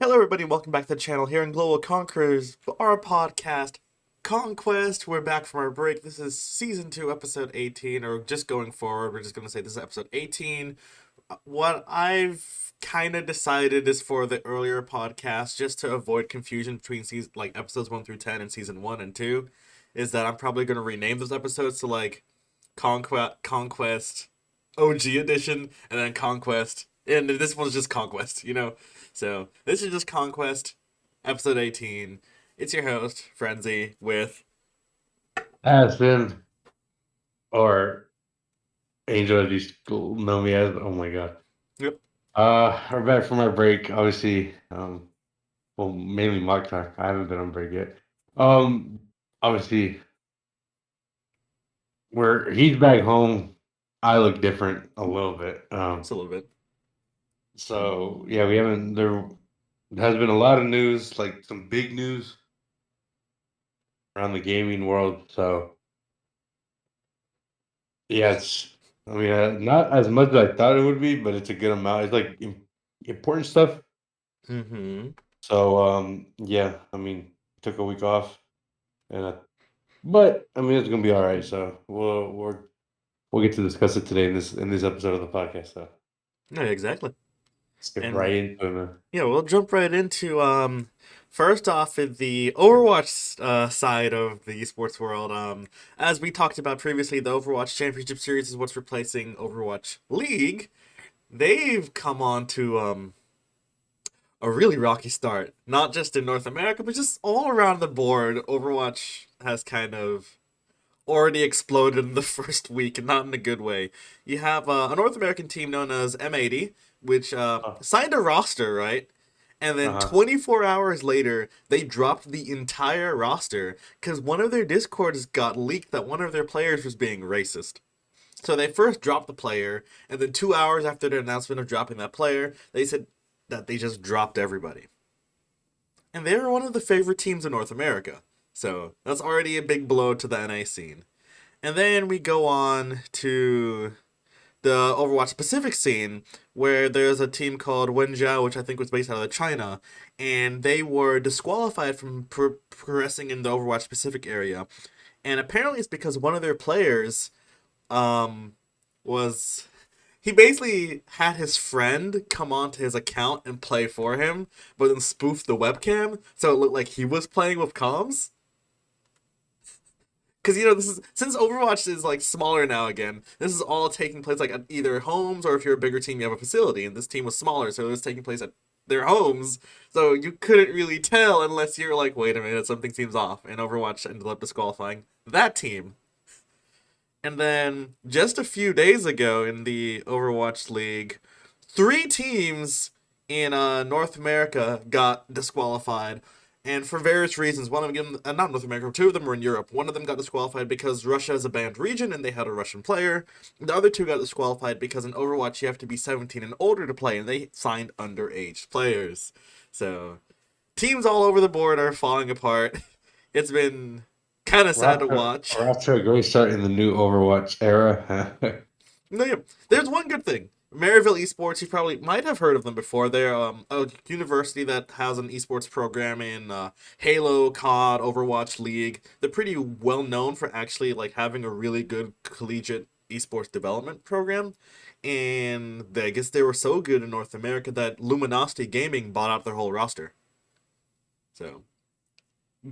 Hello, everybody. Welcome back to the channel here in Global Conquerors, our podcast, Conquest. We're back from our break. This is season 2, episode 18, or just going forward. We're just going to say this is episode 18. What I've kind of decided is for the earlier podcast, just to avoid confusion between season, like episodes 1 through 10 and season 1 and 2, is that I'm probably going to rename those episodes to like Conquest, OG edition, and then Conquest. And this one's just Conquest. So this is just Conquest, episode 18. It's your host, Frenzy, with Has been, or Angel, as you know me as. Oh my god. yep, We're back from our break. Obviously, well, mainly Mark time. I haven't been on break yet. Um, Obviously, he's back home. I look different a little bit. just a little bit. So yeah, we haven't. There has been a lot of news, like some big news around the gaming world. So yeah, it's. I mean, not as much as I thought it would be, but it's a good amount. It's like important stuff. Mm-hmm. So yeah, I mean, took a week off, and but I mean, it's gonna be all right. So we'll get to discuss it today in this episode of the podcast. So Yeah, exactly. let's get And right into it, man. yeah, we'll jump right into first off in the Overwatch side of the esports world. As we talked about previously, the Overwatch Championship Series is what's replacing Overwatch League. They've come on to a really rocky start, not just in North America, but just all around the board. Overwatch has kind of already exploded in the first week, and not in a good way. You have a North American team known as M80, which Oh, signed a roster, right? And then uh-huh. 24 hours later, they dropped the entire roster because one of their discords got leaked that one of their players was being racist. So they first dropped the player, and then 2 hours after the announcement of dropping that player, they said that they just dropped everybody. And they are one of the favorite teams in North America. So that's already a big blow to the NA scene. And then we go on to the Overwatch Pacific scene, where there's a team called Wenzhou, which I think was based out of China, and they were disqualified from progressing in the Overwatch Pacific area. And apparently it's because one of their players um, was he basically had his friend come onto his account and play for him, but then spoofed the webcam so it looked like he was playing with comms. Because this is since Overwatch is like smaller now again. This is all taking place like at either homes, or if you're a bigger team, you have a facility. And this team was smaller, so it was taking place at their homes. So you couldn't really tell unless you're like, wait a minute, something seems off. And Overwatch ended up disqualifying that team. And then just a few days ago in the Overwatch League, three teams in North America got disqualified. And for various reasons, one of them, not North America, two of them were in Europe. One of them got disqualified because Russia is a banned region and they had a Russian player. The other two got disqualified because in Overwatch you have to be 17 and older to play, and they signed underage players. So teams all over the board are falling apart. It's been kind of sad to watch. We're off to a great start in the new Overwatch era. No, yeah. There's one good thing. Maryville Esports, you probably might have heard of them before. They're a university that has an esports program in Halo, COD, Overwatch League. They're pretty well known for actually like having a really good collegiate esports development program. And I guess they were so good in North America that Luminosity Gaming bought out their whole roster. So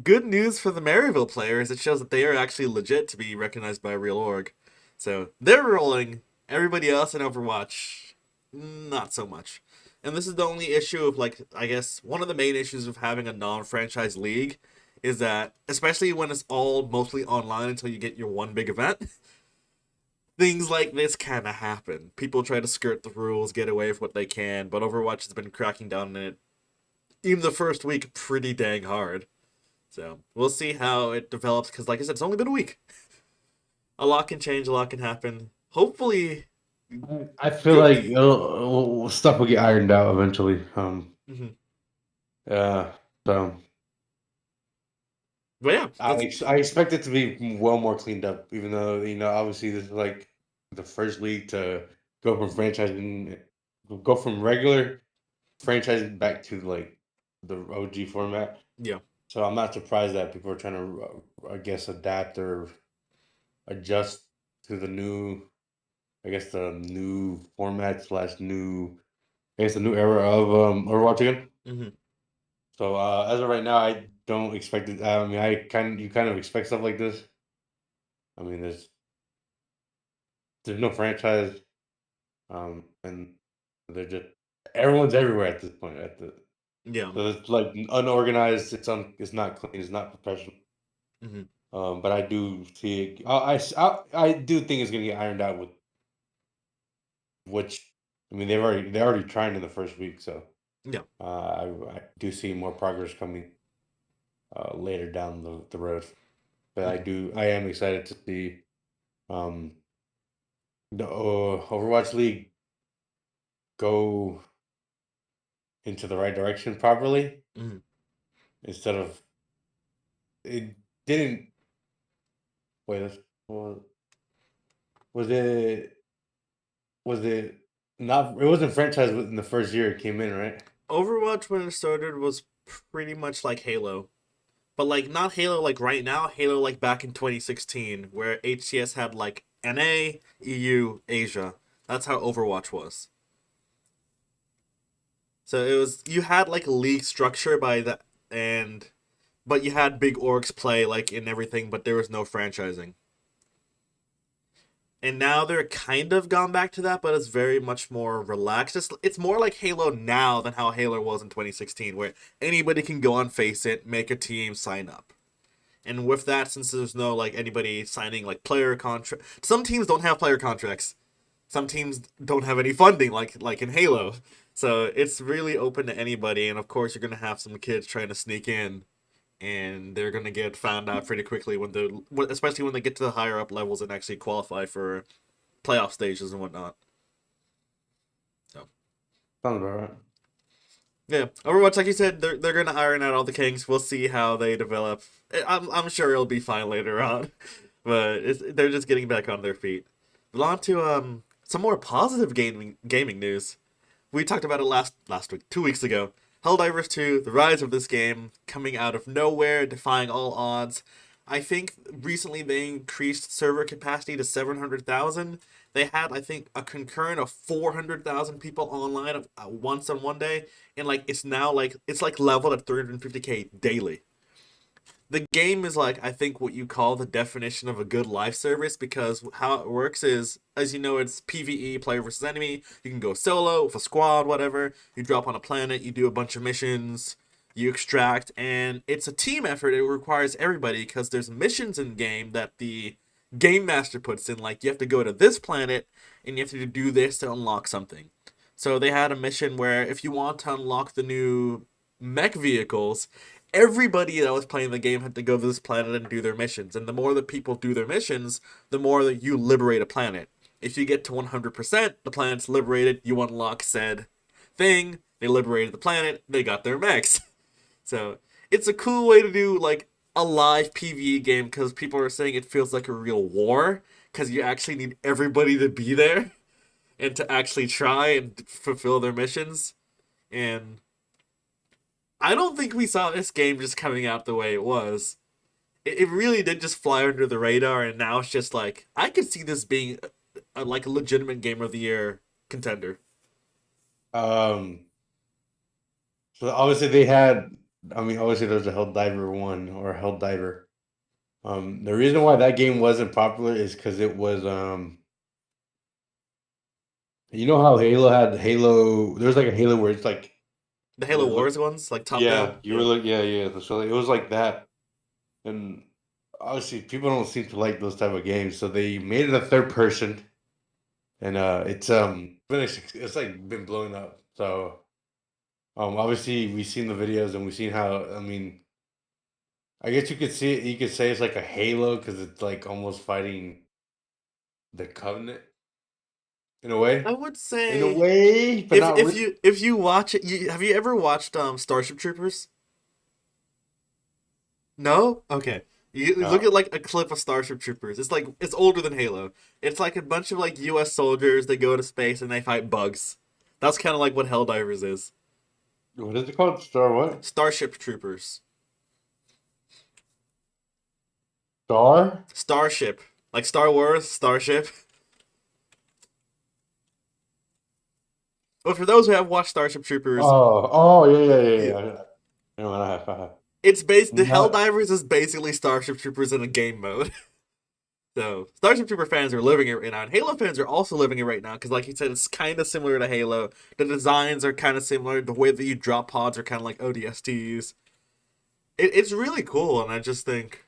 good news for the Maryville players. It shows that they are actually legit to be recognized by a real org. So they're rolling. Everybody else in Overwatch, not so much. And this is the only issue of like I guess one of the main issues of having a non-franchise league is that especially when it's all mostly online until you get your one big event, things like this kind of happen. People try to skirt the rules, get away with what they can, but Overwatch has been cracking down on it even the first week pretty dang hard. So we'll see how it develops because, like I said, it's only been a week. A lot can change, a lot can happen. Hopefully, I feel good. like stuff will get ironed out eventually. Mhm. Yeah. So But yeah, that's I expect it to be well more cleaned up, even though obviously this is like the first league to go from franchising, go from regular franchising back to like the OG format. Yeah. So I'm not surprised that people are trying to, I guess, adapt or adjust to the new, I guess, the new format slash new, I guess, the new era of Overwatch again. Hmm. So as of right now, I don't expect it. I mean, you kind of expect stuff like this. I mean, there's no franchise, and they're just everyone's everywhere at this point. Yeah. So it's like unorganized. It's not clean. It's not professional. Hmm. But I do see it. I do think it's gonna get ironed out with which. I mean, they're already trying in the first week, so Yeah. I do see more progress coming later down the road. But Hmm. I am excited to see um, the Overwatch League go into the right direction properly Hmm. instead of it didn't. Wait, was was it was it not? It wasn't franchised within the first year it came in, right? Overwatch when it started was pretty much like Halo. But like not Halo like right now, Halo like back in 2016, where HCS had like NA, EU, Asia. That's how Overwatch was. So it was you had like a league structure by that and but you had big orgs play like in everything, but there was no franchising. And now they're kind of gone back to that, but it's very much more relaxed. It's more like Halo now than how Halo was in 2016, where anybody can go on Face It, make a team, sign up. And with that, since there's no like anybody signing like player contract, some teams don't have player contracts. Some teams don't have any funding, like in Halo. So it's really open to anybody, and of course you're gonna have some kids trying to sneak in, and they're gonna get found out pretty quickly when especially when they get to the higher up levels and actually qualify for playoff stages and whatnot. So Sounds about right. yeah, Overwatch, like you said, they're gonna iron out all the kinks. We'll see how they develop. I'm sure it'll be fine later on, but they're just getting back on their feet. But on to some more positive gaming news. We talked about it last week, 2 weeks ago. Helldivers 2, the rise of this game, coming out of nowhere, defying all odds. I think recently they increased server capacity to 700,000. They had, I think, a concurrent of 400,000 people online at once on one day, and like it's now like it's like leveled at 350k daily. The game is like I think what you call the definition of a good live service because how it works is as you know it's PvE player versus enemy. You can go solo with a squad, whatever. You drop on a planet, you do a bunch of missions, you extract, and it's a team effort. It requires everybody because there's missions in game that the game master puts in. Like you have to go to this planet and you have to do this to unlock something. So they had a mission where if you want to unlock the new mech vehicles, everybody that was playing the game had to go to this planet and do their missions. And the more that people do their missions, the more that you liberate a planet. If you get to 100%, the planet's liberated, you unlock said thing. They liberated the planet, they got their mechs. So it's a cool way to do like a live PvE game because people are saying it feels like a real war because you actually need everybody to be there and to actually try and fulfill their missions. And I don't think we saw this game just coming out the way it was. It really did just fly under the radar, and now it's just like I could see this being like a legitimate Game of the Year contender. Um, so obviously they had. I mean, obviously there's a Helldiver one or Helldiver. The reason why that game wasn't popular is because it was you know how Halo had Halo. There's like a Halo where it's like The where Halo it look. Wars ones, like top Yeah, down, you were yeah. like yeah. So it was like that, and obviously people don't seem to like those type of games, so they made it a third person, and it's like been blowing up. So obviously we've seen the videos and we've seen how. I mean, I guess you could see it. You could say it's like a Halo because it's like almost fighting the Covenant in a way. I would In a say way, but not really. if you watch it, have you ever watched Starship Troopers? No? Okay. You look No. at like a clip of Starship Troopers. It's like it's older than Halo. It's like a bunch of like US soldiers, they go to space and they fight bugs. That's kind of like what Helldivers is. What is it called? Star what? Starship Troopers. Star? Starship. Like Star Wars, Starship. But for those who have watched Starship Troopers, Oh, yeah, yeah, yeah, yeah, yeah. No, I have. it's based. The Not, Helldivers is basically Starship Troopers in a game mode. So Starship Trooper fans are living it right now, and Halo fans are also living it right now because, like you said, it's kind of similar to Halo. The designs are kind of similar. The way that you drop pods are kind of like ODSTs. It's really cool, and I just think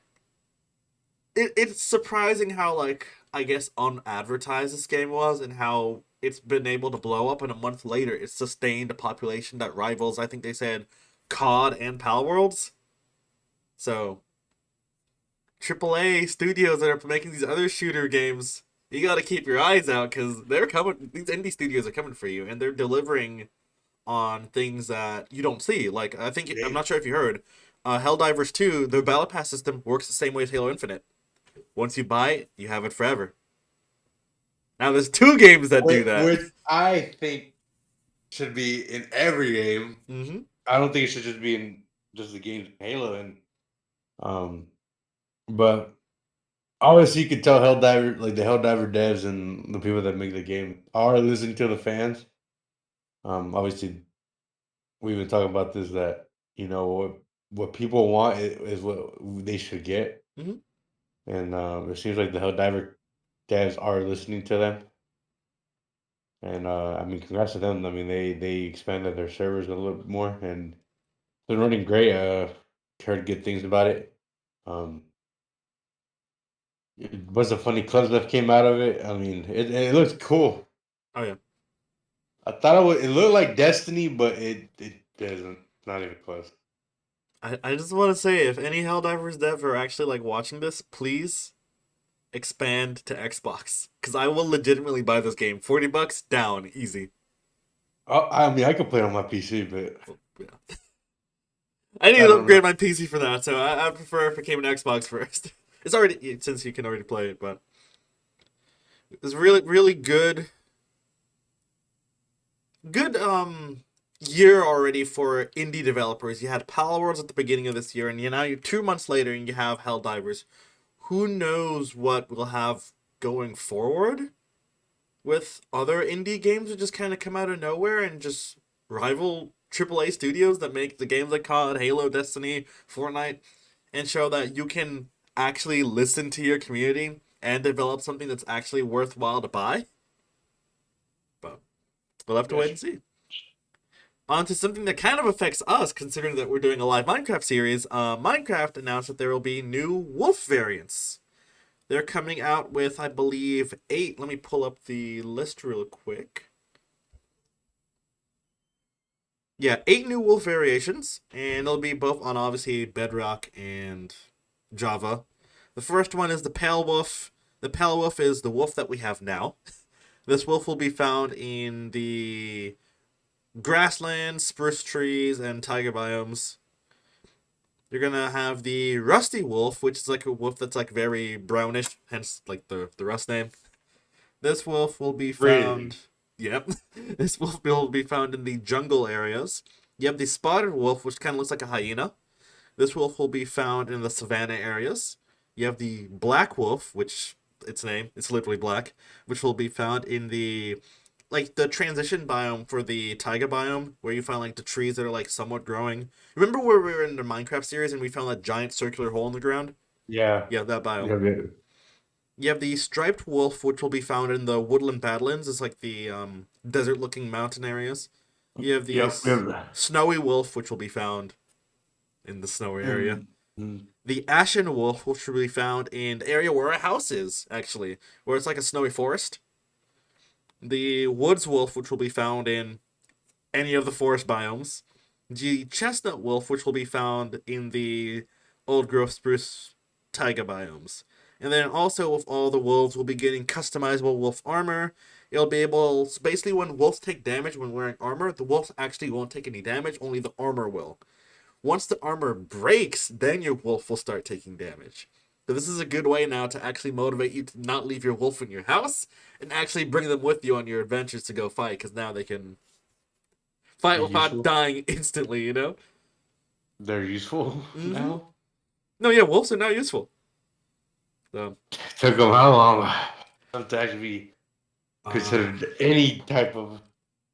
it's surprising how, like, I guess unadvertised this game was, and how it's been able to blow up. And a month later, it's sustained a population that rivals, I think they said, COD and Pal Worlds. So AAA studios that are making these other shooter games, you got to keep your eyes out because they're coming. These indie studios are coming for you, and they're delivering on things that you don't see. Like I think I'm not sure if you heard, Helldivers 2, the battle pass system works the same way as Halo Infinite. Once you buy it, you have it forever. Now there's two games that do that. which I think should be in every game. Mm-hmm. I don't think it should just be in just the games of Halo and um but obviously you could tell Helldiver like the Helldiver devs and the people that make the game are listening to the fans. Obviously we've been talking about this that what people want is what they should get. Mm-hmm. And it seems like the Helldiver devs are listening to them. And I mean congrats to them. I mean they expanded their servers a little bit more and they're running great. Heard good things about it. Um, it was a funny clips that came out of it. I mean, it looks cool. Oh yeah. I thought it looked like Destiny, but it doesn't. Not even close. I just want to say, if any Helldivers dev are actually like watching this, please expand to Xbox because I will legitimately buy this game. $40 down, easy. I mean, I could play it on my PC, but Well, yeah. I need I to don't know. upgrade my PC for that, so I prefer if it came an Xbox first. It's already since you can already play it, but it's really good year already for indie developers. You had Pal Worlds at the beginning of this year, and now you're 2 months later, and you have Helldivers. Who knows what we'll have going forward with other indie games that just kind of come out of nowhere and just rival AAA studios that make the games like COD, Halo, Destiny, Fortnite, and show that you can actually listen to your community and develop something that's actually worthwhile to buy. But we'll have to wait Yes. and see. On to something that kind of affects us, considering that we're doing a live Minecraft series. Minecraft announced that there will be new Wolf variants. They're coming out with, I believe, 8. Let me pull up the list real quick. Yeah, 8 new Wolf variations, and they'll be both on obviously Bedrock and Java. The first one is the Pale Wolf. The Pale Wolf is the wolf that we have now. This wolf will be found in the grasslands, spruce trees, and taiga biomes. You're gonna have the Rusty Wolf, which is like a wolf that's like very brownish, hence like the rust name. This wolf will be found. Really? Yep. This wolf will be found in the jungle areas. You have the spotted wolf, which kind of looks like a hyena. This wolf will be found in the savanna areas. You have the black wolf, which its name, it's literally black, which will be found in the like the transition biome for the taiga biome, where you find like the trees that are like somewhat growing. Remember where we were in the Minecraft series and we found that giant circular hole in the ground? Yeah. Yeah, that biome. Yeah. Yeah. You have the striped wolf, which will be found in the woodland badlands. It's like the desert-looking mountain areas. You have the Yep. Yep. snowy wolf, which will be found in the snowy area. And, mm, The ashen wolf, which will be found in the area where a house is, actually, where it's like a snowy forest. The woods wolf, which will be found in any of the forest biomes. The chestnut wolf, which will be found in the old growth spruce taiga biomes. And then also with all the wolves, we'll be getting customizable wolf armor. It'll be able, so basically when wolves take damage when wearing armor, the wolves actually won't take any damage, only the armor will. Once the armor breaks, then your wolf will start taking damage. So this is a good way now to actually motivate you to not leave your wolf in your house and actually bring them with you on your adventures to go fight, because now fight They're without useful. dying instantly. They're useful Hmm. now. No, yeah, wolves are now useful. So, Took them how long? To actually be um, considered any type of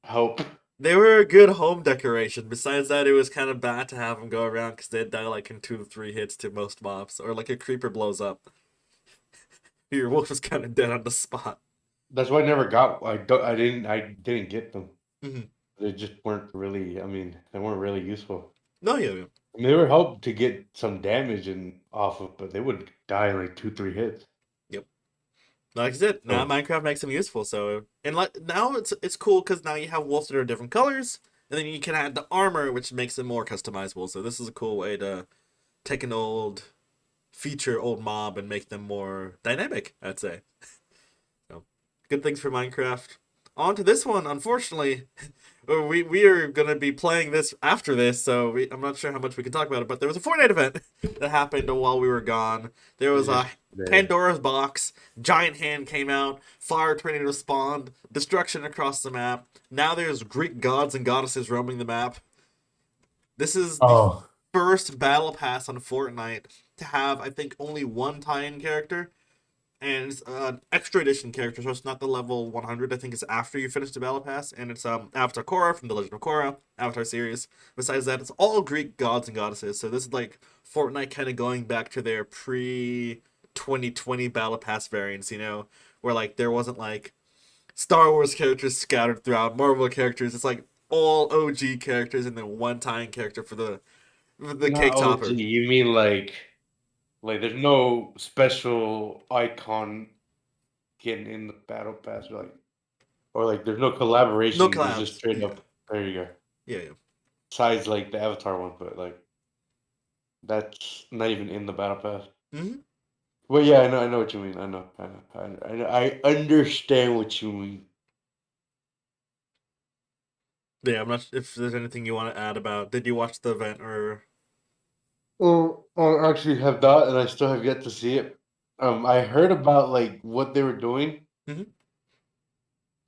help. they were a good home decoration. Besides that, it was kind of bad to have them go around because they'd die like in 2 to 3 hits to most mobs, or like a creeper blows up, your wolf is kind of dead on the spot. That's why I never got. I didn't get them. Hmm. They just weren't really. I mean, they weren't really useful. No, yeah, yeah. I mean, they were help to get some damage and off of, but they would die in like 2, 3 hits. Yep. Like I said, now So Minecraft makes them useful. So, and like now it's cool because now you have wolves that are different colors, and then you can add the armor, which makes them more customizable. So this is a cool way to take an old mob and make them more dynamic, I'd say. So, good things for Minecraft. On to this one, unfortunately, we are gonna be playing this after this, so I'm not sure how much we can talk about it. But there was a Fortnite event that happened while we were gone. There it's was a just there. Pandora's box, giant hand came out, fire tornado spawned, destruction across the map. Now there's Greek gods and goddesses roaming the map. This is the Oh, first battle pass on Fortnite to have, I think, only one tie-in character, and it's an extra edition character, so it's not the level 100. I think it's after you finish the battle pass, and it's Avatar Korra from the Legend of Korra Avatar series. Besides that, it's all Greek gods and goddesses. So this is like Fortnite kind of going back to their pre 2020 battle pass variants, where like there wasn't like Star Wars characters scattered throughout, Marvel characters. It's like all OG characters and then one time character for the not cake OG. topper. You mean like there's no special icon getting in the battle pass, or like there's no No collaboration. There's just collabs. straight Yeah, up. There you go. yeah, yeah. Besides like the Avatar one, but like that's not even in the battle pass. Hmm. Well, yeah, I know what you mean. I understand what you mean. Yeah, I'm not if there's anything you want to add about. Did you watch the event or? Well, I actually have not, and I still have yet to see it. I heard about like what they were doing. Hmm.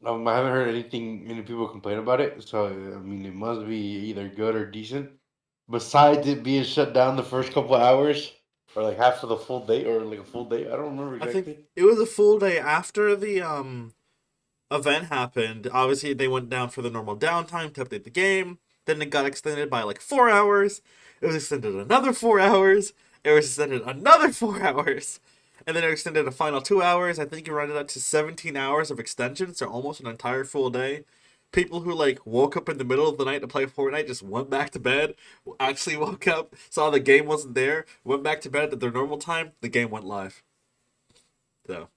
I haven't heard many people complain about it. So I mean, it must be either good or decent. Besides it being shut down the first couple of hours, or like half of the full day, or like a full day. I don't remember I think exactly. it was a full day after the event happened. Obviously, they went down for the normal downtime to update the game. Then it got extended by like 4 hours. It was extended another 4 hours. It was extended another 4 hours. And then it extended a final 2 hours. I think it rounded out to 17 hours of extension, so almost an entire full day. People who like woke up in the middle of the night to play Fortnite just went back to bed. Actually woke up, saw the game wasn't there, went back to bed at their normal time. The game went live. So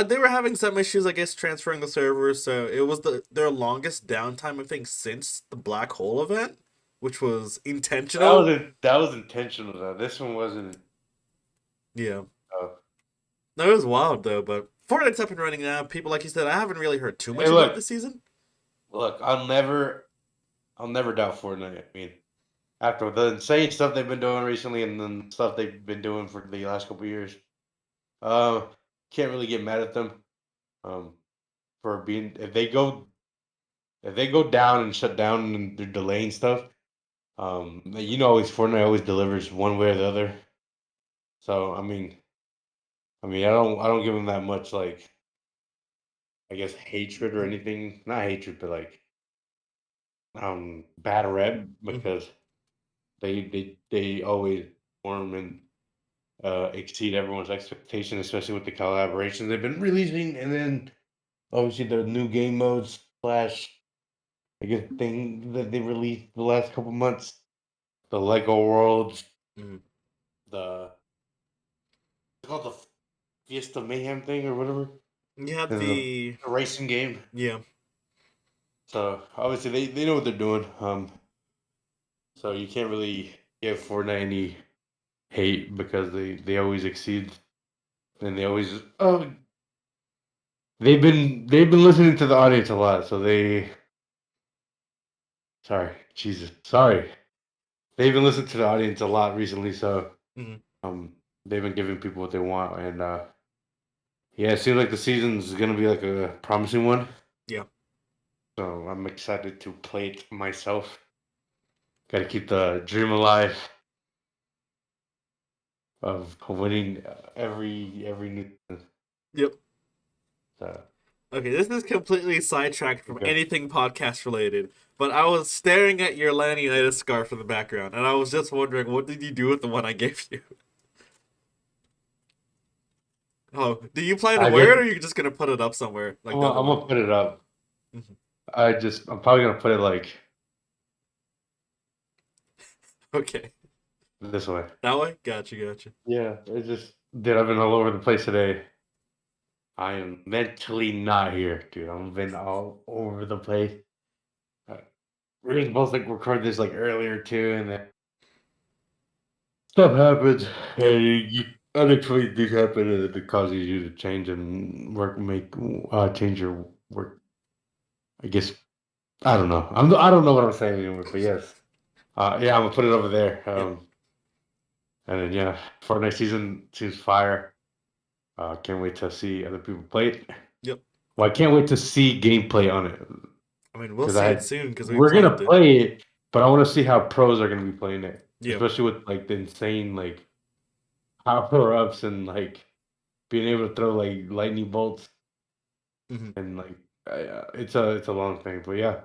they were having some issues, I guess, transferring the servers. So it was their longest downtime, I think, since the Black Hole event, which was intentional. That was intentional though. This one wasn't. Yeah, Uh, no, it was wild though. But Fortnite's up and running now. People, like you said, I haven't really heard too hey, much about it look, this season. look. I'll never doubt Fortnite. I mean, after the insane stuff they've been doing recently, and then stuff they've been doing for the last couple of years, uh, can't really get mad at them. Um, for being if they go down and shut down and they're delaying stuff, always Fortnite always delivers one way or the other. So I don't give them that much like I guess hatred or anything. Not hatred, but like bad rep Mm-hmm. because they always perform and exceed everyone's expectation, especially with the collaborations they've been releasing, and then obviously the new game modes slash I guess thing that they released the last couple months, the Lego Worlds, Mm-hmm. the it's called the Fiesta Mayhem thing or whatever, You had and the the racing game. yeah. So obviously they know what they're doing. So you can't really give Fortnite any hate because they always exceed and they always they've been listening to the audience a lot. So sorry. They've been listening to the audience a lot recently. So Mm-hmm. um they've been giving people what they want and yeah, it seems like the season's gonna be like a promising one. Yeah. So I'm excited to play it myself. Got to keep the dream alive of winning every new. Yep. Uh, Okay, this is completely sidetracked from okay. anything podcast related, but I was staring at your Atlanta United scarf in the background, and I was just wondering, what did you do with the one I gave you? Oh, do you plan to I wear it, or just are you just gonna put it up somewhere like I'm the gonna, other I'm one? gonna put it up. Mhm. I'm probably gonna put it like Okay, this way. that way. Gotcha, gotcha. Yeah, it's just dude. I've been all over the place today. I am mentally not here, dude. I've been all over the place. Uh, we were supposed to record this like earlier too, and then stuff happens, Yep. and unexpected things happen, and it causes you to change and change your work. I guess I don't know. I don't know what I'm saying anymore, but yes, yeah, I'm gonna put it over there. Yep. And then yeah, Fortnite season seems fire. Can't wait to see other people play it. Yep. Well, I can't wait to see gameplay on it I mean, we'll because see it soon because we we're gonna planned it. play it, but I want to see how pros are gonna be playing it, Yep. especially with like the insane like power ups and like being able to throw like lightning bolts Hmm. and like it's a long thing, but yeah,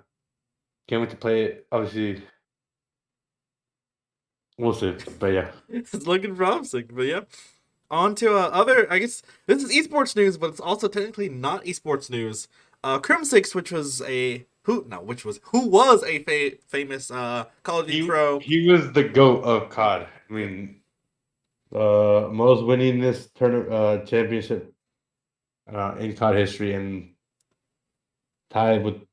can't wait to play it. Obviously, we'll see, but yeah, It's looking promising, but yeah. On to other, I guess this is esports news, but it's also technically not esports news. Crim6, which was a who was a famous Call of Duty pro. he was the goat of COD. I Yep. mean, most winning this championship in COD history and tied with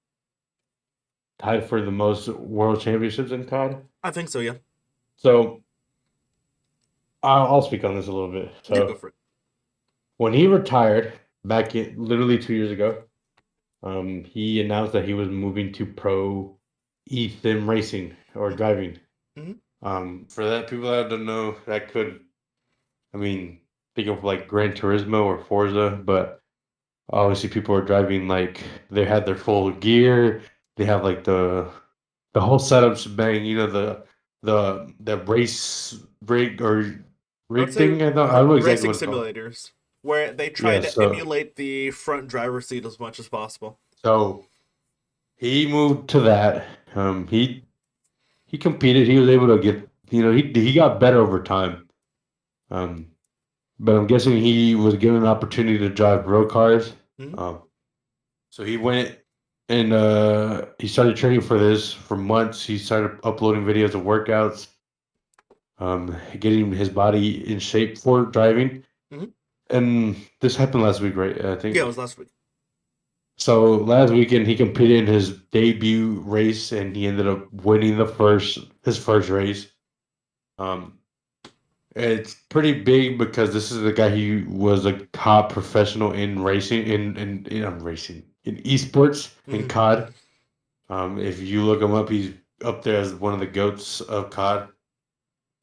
tied for the most world championships in COD. I think so. Yeah. So I'll speak on this a little bit. Yeah. Go So for it. when he retired back literally 2 years ago, he announced that he was moving to pro eSIM racing or driving. Mm-hmm. For that people that don't know, that could I mean think of like Gran Turismo or Forza, but obviously people are driving like they had their full gear, they have like the whole setup shebang, the race rig or I would rig say thing. I don't know exactly racing what it's called. simulators, where they try Yeah, to emulate the front driver's seat as much as possible. so he moved to that. He competed. He was able to get he got better over time. Um, but I'm guessing he was given an opportunity to drive road cars. Mm-hmm. Um, so he went and he started training for this for months. He started uploading videos of workouts, getting his body in shape for driving. Mm-hmm. And this happened last week, right? I Yeah, it think. was last week. So last weekend he competed in his debut race and he ended up winning his first race. Um, it's pretty big because this is the guy who was a top professional in racing in racing in esports in Mm-hmm. COD. If you look him up, he's up there as one of the goats of COD.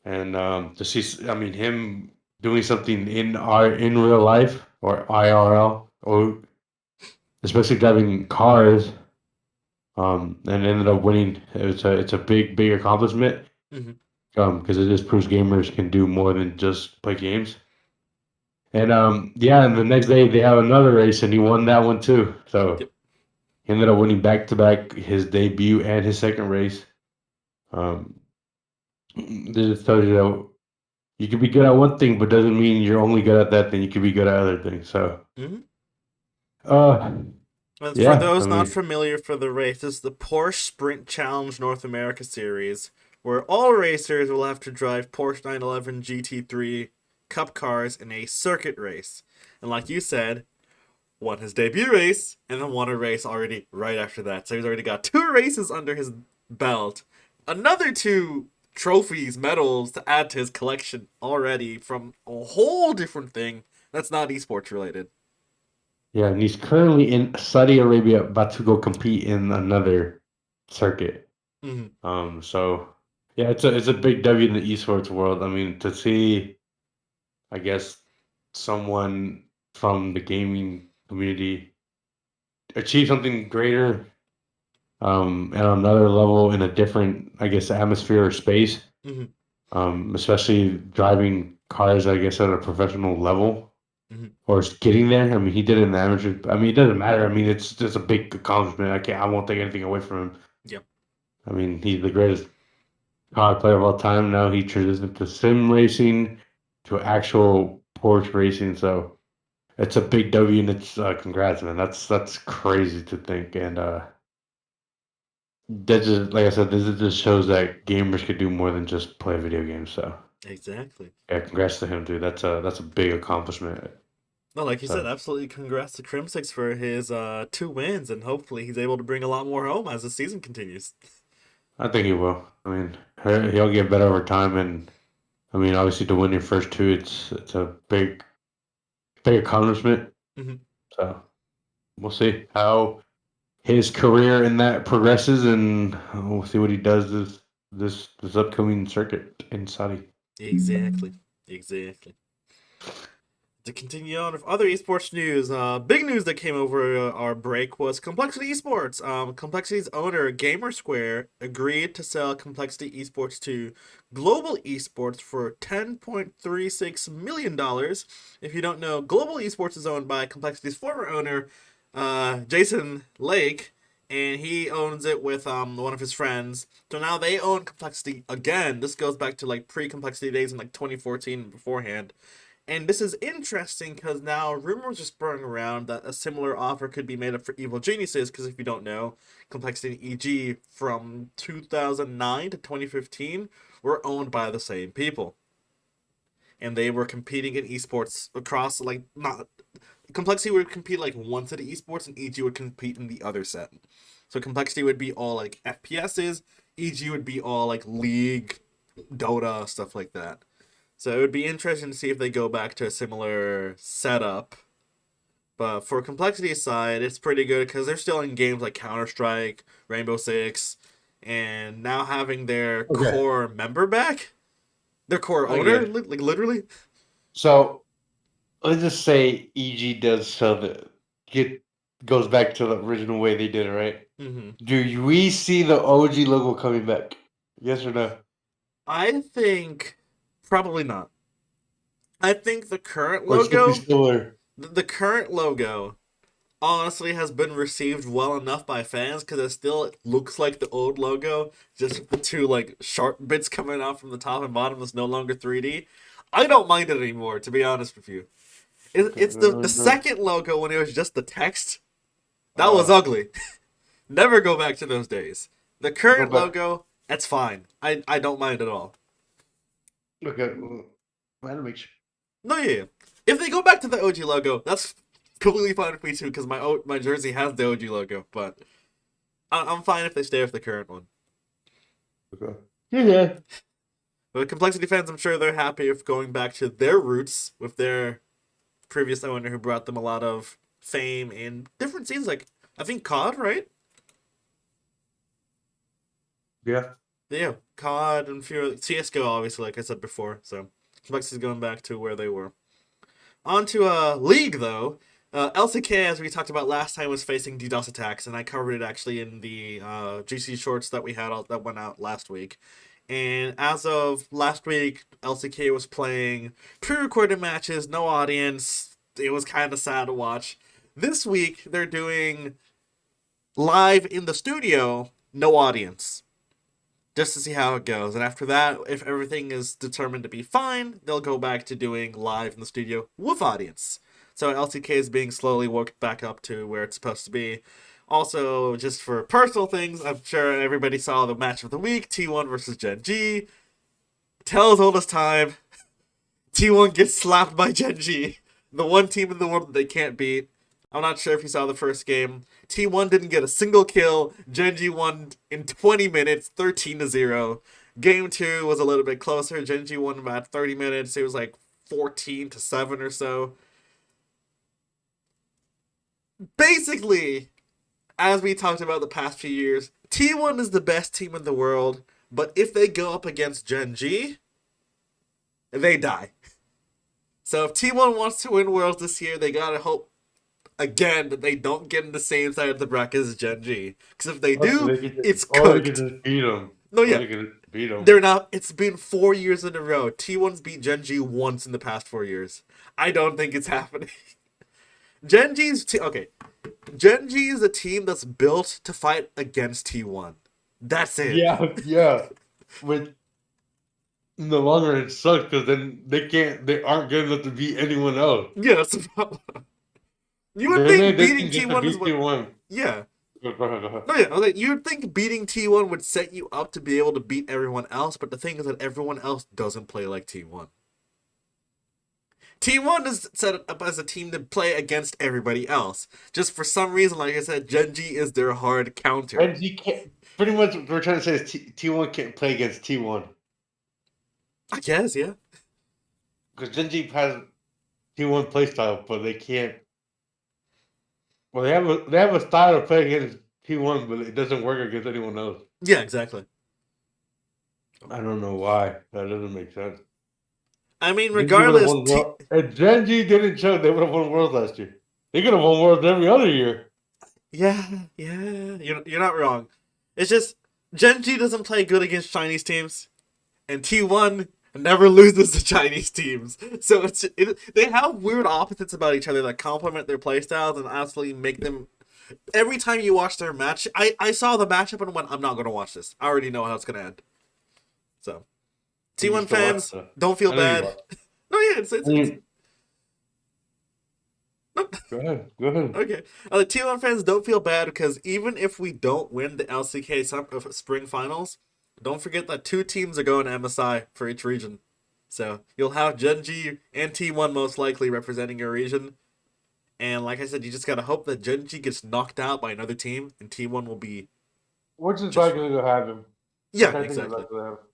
And to see, I mean, him doing something in real life or IRL or especially driving cars, and ended up winning. It's a big accomplishment, Mm-hmm. because it just proves gamers can do more than just play games. And yeah, and the next day they have another race, and he won that one too. So Yep. he ended up winning back to back his debut and his second race. Um, this just tells you that you can be good at one thing, but doesn't mean you're only good at that thing. You can be good at other things. So, Mm-hmm. uh, For yeah, I those not mean, familiar for the race, this is the Porsche Sprint Challenge North America Series, where all racers will have to drive Porsche 911 GT3 Cup cars in a circuit race. And like you said, won his debut race, and then won a race already right after that. So he's already got two races under his belt. Another two trophies, medals to add to his collection already from a whole different thing that's not esports related. yeah, and he's currently in Saudi Arabia about to go compete in another circuit. Mm-hmm. So yeah, it's a big W in the esports world. I mean, to see, I guess, someone from the gaming community achieve something greater. and on another level in a different, I guess, atmosphere or space. Hmm. Especially driving cars, I guess, at a professional level Hmm. or getting there. I mean, he did it in the amateur. I mean, it doesn't matter. I mean, it's just a big accomplishment. I won't take anything away from him. Yep. I mean, he's the greatest car player of all time. Now he transitioned to sim racing, to actual Porsche racing. So it's a big W, and it's congrats, man. That's crazy to think, and that just like I said, this just shows that gamers could do more than just play video games. So Exactly. yeah, congrats to him, dude. That's a big accomplishment. No, like you said, So absolutely congrats to Crimsix for his 2 wins, and hopefully he's able to bring a lot more home as the season continues. I think he will. I mean, he'll get better over time, and I mean, obviously to win your first two, it's a big accomplishment. Hmm. So we'll see how his career in that progresses, and we'll see what he does this upcoming circuit in Saudi. Exactly. Exactly. To continue on with other esports news, big news that came over our break was Complexity Esports. Complexity's owner, Gamer Square, agreed to sell Complexity Esports to Global Esports for $10.36 million. If you don't know, Global Esports is owned by Complexity's former owner, Jason Lake, and he owns it with one of his friends. So now they own Complexity again. This goes back to like pre-Complexity days in like 2014 and beforehand. And this is interesting because now rumors are spurring around that a similar offer could be made up for Evil Geniuses. Because if you don't know, Complexity and EG from 2009 to 2015 were owned by the same people, and they were competing in esports across like not Complexity would compete like one set of esports, and EG would compete in the other set. So Complexity would be all like FPSs, EG would be all like League, Dota, stuff like that. So it would be interesting to see if they go back to a similar setup. But for Complexity's side, it's pretty good because they're still in games like Counter Strike, Rainbow Six, and now having their Okay, core member back, their core I get owner, it. like literally. So let's just say EG does sell the get goes back to the original way they did it, right? Hmm. Do we see the OG logo coming back? Yes or no? I think probably not. I think the current Or it's gonna be logo, similar? the current logo honestly has been received well enough by fans because it still looks like the old logo, just the two like sharp bits coming out from the top and bottom is no longer 3D. I don't mind it anymore, to be honest with you. Okay, It's the second logo when it was just the text. That was uh, ugly. Never go back to those days. The go current back. logo, that's fine. I don't mind at all. Okay, well, make sure. No, yeah, yeah. If they go back to the OG logo, that's completely fine with me too, because my jersey has the OG logo. But I'm fine if they stay with the current one. Okay. Yeah. But Complexity fans, I'm sure they're happy with going back to their roots with their previous owner who brought them a lot of fame in different scenes. Like I think COD, right? Yeah. Yeah, COD and CS:GO, obviously, like I said before. So Complexity's going back to where they were. On to League, though. LCK, as we talked about last time, was facing DDoS attacks, and I covered it actually in the GC shorts that we had that went out last week. And as of last week, LCK was playing pre-recorded matches, no audience. It was kind of sad to watch. This week, they're doing live in the studio, no audience, just to see how it goes. And after that, if everything is determined to be fine, they'll go back to doing live in the studio with audience. So LCK is being slowly worked back up to where it's supposed to be. Also, just for personal things, I'm sure everybody saw the match of the week, T1 versus Gen G. Tells all this time, T1 gets slapped by Gen G, the one team in the world that they can't beat. I'm not sure if you saw the first game. T1 didn't get a single kill. Gen G won in 20 minutes, 13-0. Game 2 was a little bit closer. Gen G won about 30 minutes. It was like 14-7 or so. Basically, as we talked about the past few years, T1 is the best team in the world, but if they go up against Gen G, they die. So if T1 wants to win Worlds this year, they gotta hope again that they don't get in the same side of the bracket as Gen G. Because if they Or do, they could just, it's or they could cooked. just beat them. No, Or yeah, they could just beat them. they're now. It's been 4 years in a row. T1's beat Gen G once in the past 4 years. I don't think it's happening. Okay. Gen G is a team that's built to fight against T1. That's it. Yeah, yeah. But in the long run, it sucks because then they aren't good enough to beat anyone else. Yeah, that's the problem. You would They think made this beating team just to T1 is beat what. T1. Yeah. Go ahead, go ahead. No, yeah. Okay. You'd think beating T1 would set you up to be able to beat everyone else, but the thing is that everyone else doesn't play like T1. T1 is set up as a team to play against everybody else. Just for some reason, like I said, Gen G is their hard counter. And you can't. Pretty much what we're trying to say is T1 can't play against T1 I guess, yeah. because Gen G has T1 playstyle, but they can't. Well, they have a style of play against T1, but it doesn't work against anyone else. Yeah, exactly. I don't know why. That doesn't make sense. I mean, Gen G would have regardless, won world. If Gen G didn't show, they would have won worlds last year. They could have won worlds every other year. yeah, you're not wrong. It's just Gen G doesn't play good against Chinese teams, and T1 never loses to Chinese teams. So they have weird opposites about each other that complement their playstyles and absolutely make them. Every time you watch their match, I saw the matchup and went, I'm not going to watch this. I already know how it's going to end. So, You T1 still watch fans, the- don't feel I know you bad. watch. No, yeah, it's Go ahead. Go ahead. okay. T1 fans, don't feel bad because even if we don't win the LCK Spring Finals, don't forget that 2 teams are going to MSI for each region. So you'll have Gen G and T1 most likely representing your region. And like I said, you just gotta hope that Gen G gets knocked out by another team and T1 will be Which is just likely to happen. yeah, Which I think is exactly, likely to happen.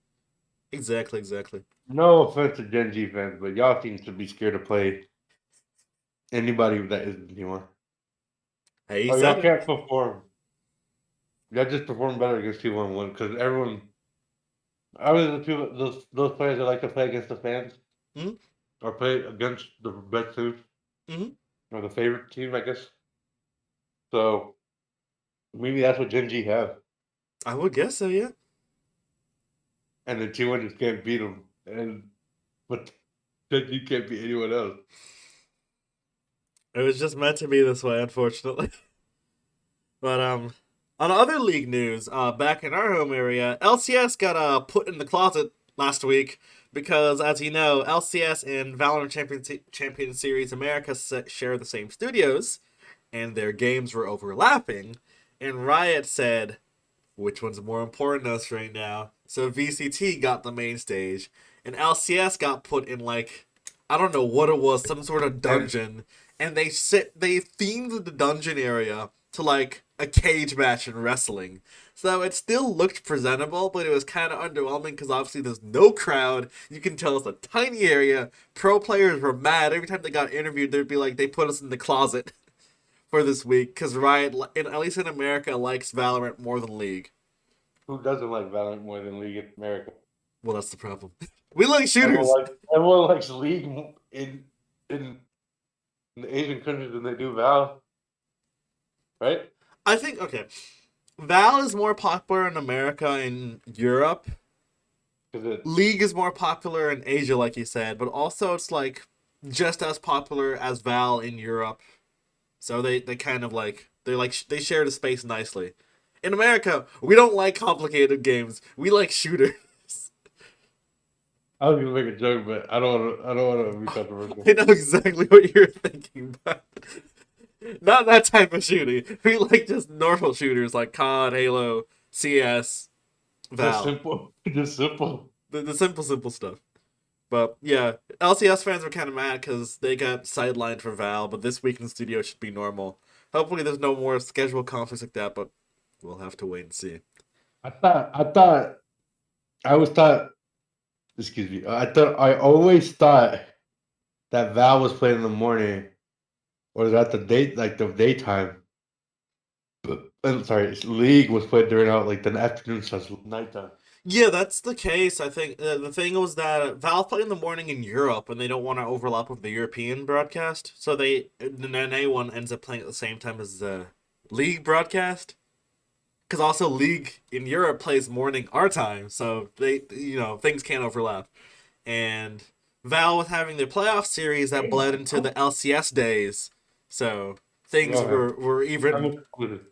exactly. No offense to Gen G fans, but y'all seem to be scared to play anybody that isn't T1. Hey, he Oh, y'all said it. can't perform. Y'all just perform better against T1 because everyone. I mean, the people, those players that like to play against the fans Hmm. or play against the best team Hmm. or the favorite team, I guess. So maybe that's what Gen G have, I would guess so. Yeah. and then T1 just can't beat them, and but Gen G can't beat anyone else. It was just meant to be this way, unfortunately. But on other league news, back in our home area, LCS got put in the closet last week because, as you know, LCS and Valorant Champion Series America share the same studios, and their games were overlapping. And Riot said, "Which one's more important to us right now?" So VCT got the main stage, and LCS got put in like I don't know what it was, some sort of And dungeon, and they themed the dungeon area to like a cage match in wrestling. So it still looked presentable, but it was kind of underwhelming because obviously there's no crowd. You can tell it's a tiny area. Pro players were mad every time they got interviewed. They'd be like, "They put us in the closet for this week," because Riot, at least in America, likes Valorant more than League. who doesn't like Valorant more than League in America? Well, that's the problem. We like shooters. Everyone likes League in the Asian countries than they do Val, right? I think okay. Val is more popular in America and Europe. Because it League is more popular in Asia, like you said, but also it's like just as popular as Val in Europe. So they kind of they share the space nicely. In America, we don't like complicated games. We like shooters. I was gonna make a joke, but I don't want to be controversial. I know exactly what you're thinking, but not that type of shooting. We like just normal shooters like COD, Halo, CS, Just Val. simple, just simple. The simple stuff. But yeah, LCS fans were kind of mad because they got sidelined for Val, but this week in the studio should be normal. Hopefully, there's no more schedule conflicts like that, but we'll have to wait and see. I thought, I always thought. Excuse me. I always thought that Val was playing in the morning, or that the date, like the daytime. But I'm sorry, League was played during out like the afternoon slash nighttime. Yeah, that's the case. I think the thing was that Valve play in the morning in Europe, and they don't want to overlap with the European broadcast, so the NA one ends up playing at the same time as the League broadcast. Because also League in Europe plays morning our time, so things can't overlap. And Valve was having their playoff series that bled into the LCS days, so things Okay. were I'm even included.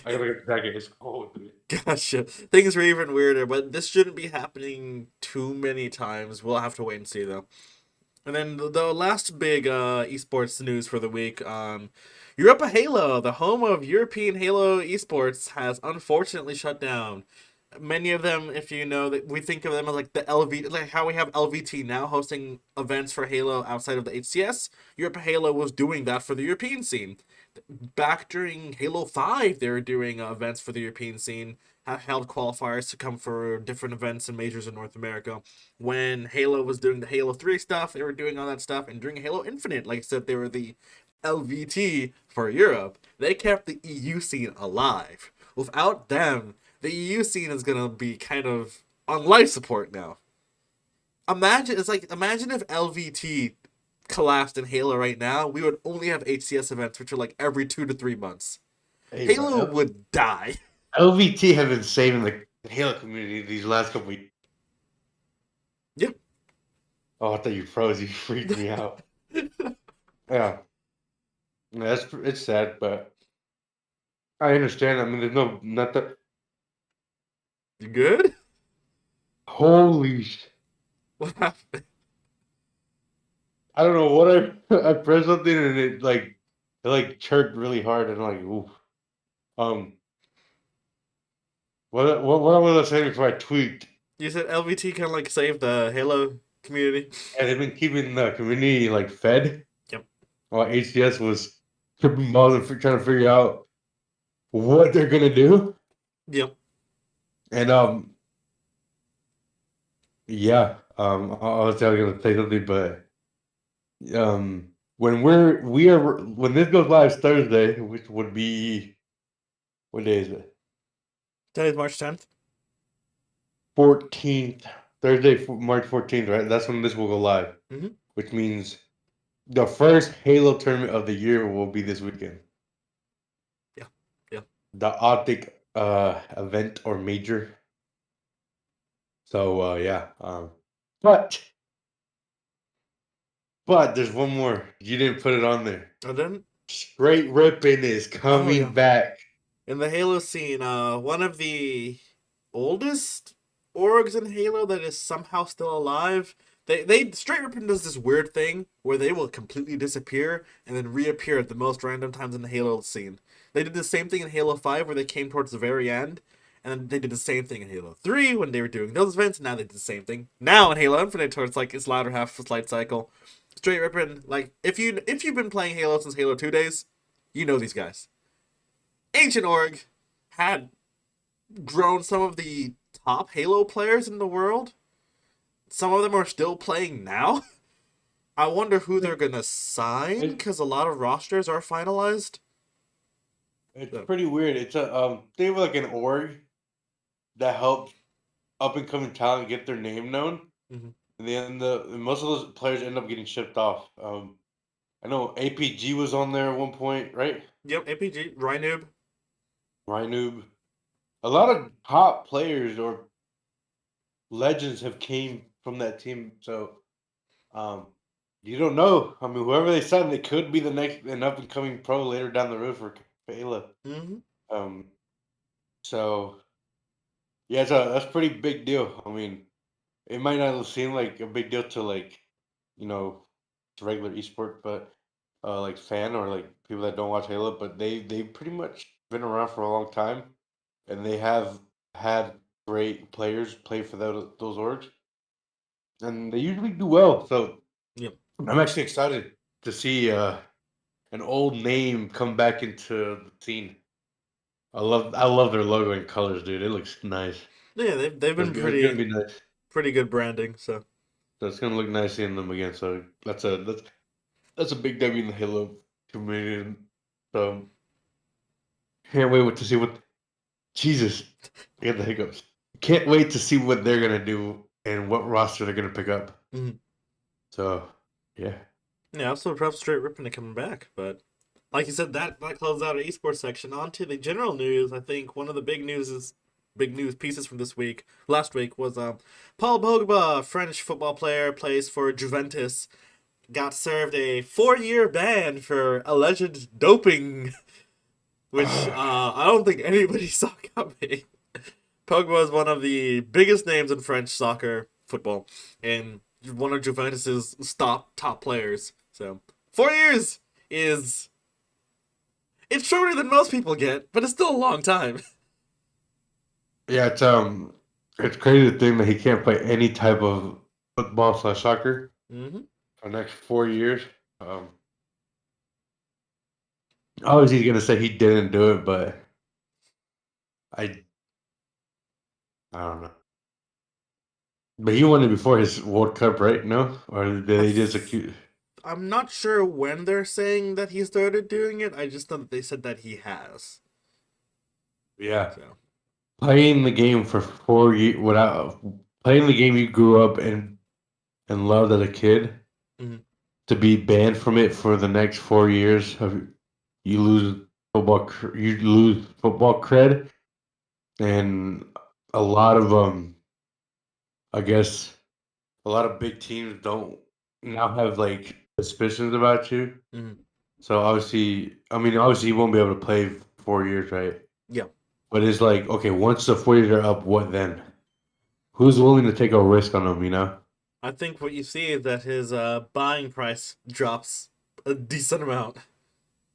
I okay. gotta get the jacket. It's cold, dude. Gotcha. Things were even weirder, but this shouldn't be happening too many times. We'll have to wait and see though. And then the last big esports news for the week, Europa Halo, the home of European Halo esports, has unfortunately shut down. Many of them, if you know, that we think of them as like the LV, like how we have LVT now hosting events for Halo outside of the HCS. Europa Halo was doing that for the European scene. Back during Halo 5, they were doing events for the European scene, held qualifiers to come for different events and majors in North America. When Halo was doing the Halo 3 stuff, they were doing all that stuff. And during Halo Infinite, like I said, they were the LVT for Europe. They kept the EU scene alive. Without them, the EU scene is going to be kind of on life support now. Imagine if LVT collapsed in Halo right now, we would only have HCS events, which are like every 2 to 3 months. Hey, bro. Halo would die. LVT have been saving the Halo community these last couple weeks. Yeah. Oh, I thought you froze. You freaked me out. Yeah. Yeah, it's sad, but I understand. I mean, there's no not that. You good? Holy! What happened? I don't know what I pressed something and it chirped really hard and I'm like ooh. Um, what was I saying before I tweaked? You said LVT kind of like saved the Halo community. And they've been keeping the community like fed Yep. while HCS was tripping balls and trying to figure out what they're gonna do. Yep. And yeah, I was gonna say something, but when when this goes live Thursday, which would be what day is it? Today's March 10th. 14th, Thursday, March 14th, right? That's when this will go live, Mm-hmm. which means the first Halo tournament of the year will be this weekend. Yeah. Yeah. The Optic event or major. So yeah. But there's one more. You didn't put it on there. And then, Straight Rippin' is oh yeah, coming back. in the Halo scene, one of the oldest orgs in Halo that is somehow still alive. They Straight Rippin does this weird thing where they will completely disappear and then reappear at the most random times in the Halo scene. They did the same thing in Halo 5 where they came towards the very end, and then they did the same thing in Halo 3 when they were doing those events. Now they did the same thing. Now in Halo Infinite towards like its latter half of its light cycle. Straight Rippin, like if you've been playing Halo since Halo 2 days, you know these guys. Ancient Org had grown some of the top Halo players in the world. Some of them are still playing now. I wonder who they're gonna sign It, because a lot of rosters are finalized. it's So, pretty weird. It's a they have like an org that helps up and coming talent get their name known. mhm. And then most of those players end up getting shipped off. I know APG was on there at one point, right? Yep, APG, Rynoob. Rynoob. A lot of top players or legends have came from that team. So um, you don't know. I mean, whoever they sign, they could be the next an up and coming pro later down the road for Halo. Mm-hmm. Um, so yeah, that's a pretty big deal. I mean, it might not seem like a big deal to like you know to regular esport, but like fan or like people that don't watch Halo, but they pretty much been around for a long time, and they have had great players play for those orgs, and they usually do well. So Yep. I'm actually excited to see an old name come back into the scene. I love their logo and colors, dude. It looks nice. Yeah, they've been It's gonna pretty be nice. pretty good branding. So So it's gonna look nice seeing them again. So that's a big W in the Halo community. So can't wait to see what Jesus. I got the hiccups. can't wait to see what they're gonna do and what roster they're gonna pick up. Mhm. So yeah. Yeah, I'm so proud straight ripping to coming back. But like you said, that closes out our esports section. On to the general news. I think one of the big news pieces from this week, last week, was Paul Pogba, French football player, plays for Juventus, got served a 4-year ban for alleged doping, which I don't think anybody saw coming. Pogba is one of the biggest names in French soccer football, and one of Juventus's top players. So 4 years is it's shorter than most people get, but it's still a long time. Yeah, it's crazy to think that he can't play any type of football slash soccer hmm for the next 4 years. Um, Obviously, he's gonna say he didn't do it, but I I don't know. But he won it before his World Cup, right? No, or did they just accuse? I'm not sure when they're saying that he started doing it. I just know that they said that he has. Yeah, So playing the game for 4 years without playing the game you grew up and loved as a kid mhm. to be banned from it for the next 4 years of you lose you lose football cred and a lot of I guess a lot of big teams don't now have like suspicions about you. Mhm. So obviously, I mean, obviously he won't be able to play 4 years, right? Yeah, But it's like, okay, once the 4 years are up, what then? Who's willing to take a risk on him? You know? I think what you see is that his buying price drops a decent amount.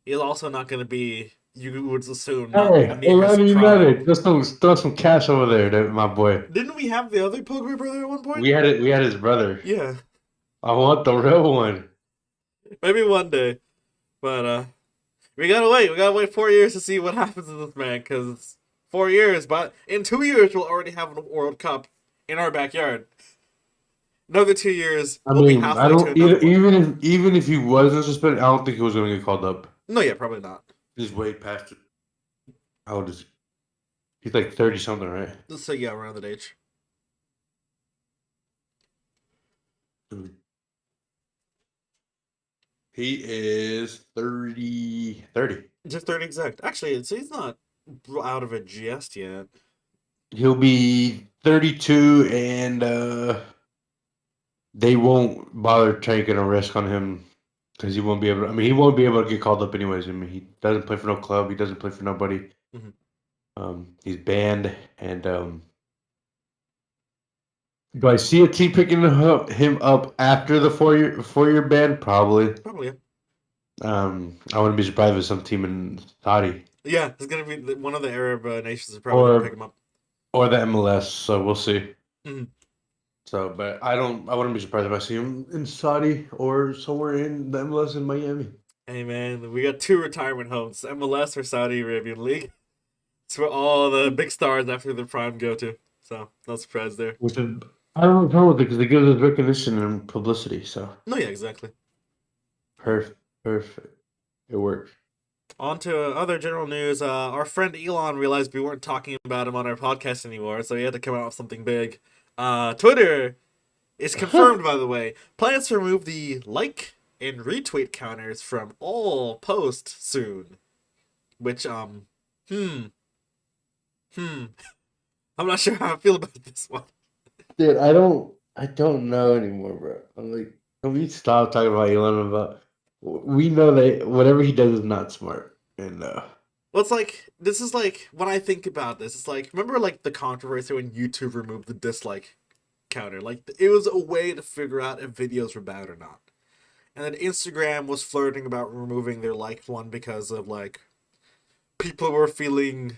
He's also not going to be, you would assume, not Hey, near his 11 prime. United, just throw some cash over there, my boy. Didn't we have the other Pogba brother at one point? We had it. We had his brother. Yeah, I want the real one. maybe one day. But we gotta wait. We gotta wait 4 years to see what happens to this man. Because 4 years, but in 2 years we'll already have a World Cup in our backyard. Another 2 years, I we'll be mean, I halfway to don't another one. even if he wasn't suspended, I don't think he was going to get called up. No, yeah, probably not. He's way past it. How old is he? He's like 30 something, right? So yeah, around that age. He is 30. Just 30 exact. Actually, he's not out of it just yet. He'll be 32 and they won't bother taking a risk on him because he won't be able to, I mean, he won't be able to get called up anyways. I mean, he doesn't play for no club. He doesn't play for nobody. Mhm. He's banned and do I see a team picking him up after the 4-year ban? Probably. Probably, yeah. I wouldn't be surprised if some team in Saudi Yeah, it's gonna be one of the Arab nations is probably gonna pick or him up. or the MLS. So we'll see. Mhm. So, but I wouldn't be surprised if I see him in Saudi or somewhere in the MLS in Miami. Hey man, we got two retirement homes: MLS or Saudi Arabian League. It's where all the big stars after their prime go to. So no surprise there. Which is I don't have a problem with it because it gives us recognition and publicity. So No, yeah, exactly. perfect, perfect. It works. On to other general news. Our friend Elon realized we weren't talking about him on our podcast anymore, so he had to come out with something big. Twitter is confirmed, by the way, plans to remove the like and retweet counters from all posts soon. Which, hmm, hmm. I'm not sure how I feel about this one. Dude, I don't know anymore, bro. I'm like, can we stop talking about Elon about? We know that whatever he does is not smart, and Well, it's like this is like when I think about this, it's like remember like the controversy when YouTube removed the dislike counter. Like it was a way to figure out if videos were bad or not. And then Instagram was flirting about removing their like one because of like people were feeling